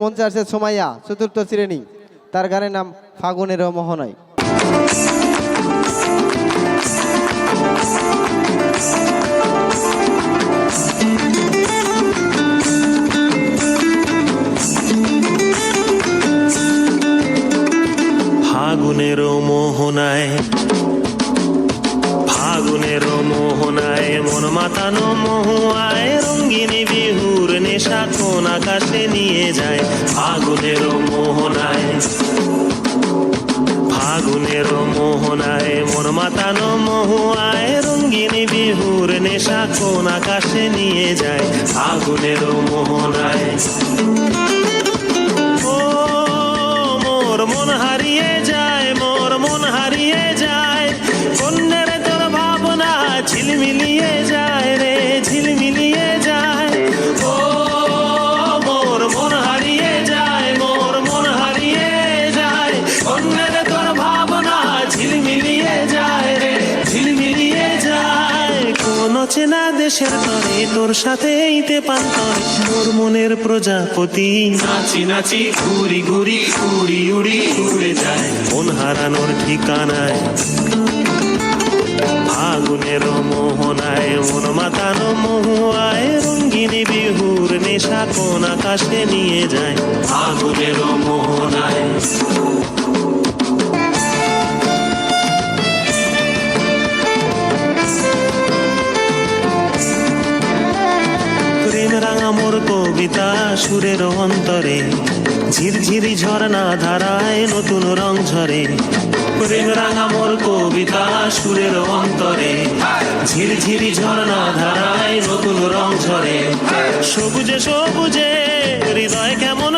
মঞ্চে আসছে সোমাইয়া, চতুর্থ শ্রেণী। তার গানের নাম ফাগুনের মোহনায়। ফাগুনের মোহনায়, ফাগুনের মোহনায় মন মাতানো মহুয়ায় রঙ্গিনী বিহুর নেশা কোন আকাশে নিয়ে যায়। ফাগুনের মোহনায়, ফাগুনের মোহনায় মন মাতানো মহুয়ায় রঙ্গিনী বিহুর নেশা কোন আকাশে নিয়ে যায়। ফাগুনের মোহনায় ও মোর মন হারিয়ে যায়, মোর মন হারিয়ে যায়, কন্যের তোর ভাবনা ঝিলমিলিয়ে যায় রে, ঝিলমিলিয়ে যায়। ও মোর মন হারিয়ে যায়, মোর মন হারিয়ে যায়, কন্যের তোর ভাবনা ঝিলমিলিয়ে যায় রে, ঝিলমিলিয়ে যায়। কোন চেনা দেশের তরে তোর সাথে এইতে পান্তরে মোর মনের প্রজাপতি নাচি নাচি ঘুরি ঘুরি উড়ি উড়ি উড়ে যায় মন হারানোর ঠিকানায়। ফাগুনের মোহনায় মন মাতানো মহুয়ায় রঙ্গিনী বিহুর নেশা কোন আকাশে নিয়ে যায়। ফাগুনের মোহনায় প্রেম রাঙা মোর কবিতা সুরের অন্তরে ঝিরঝিরি ঝর্ণা ধারায় নতুন রং ঝরে। প্রেম রাঙা মোর কবিতা সুরের অন্তরে ঝিরঝিরি ঝর্ণা ধারায় নতুন রং ঝরে। সবুজে সবুজে হৃদয় কেমন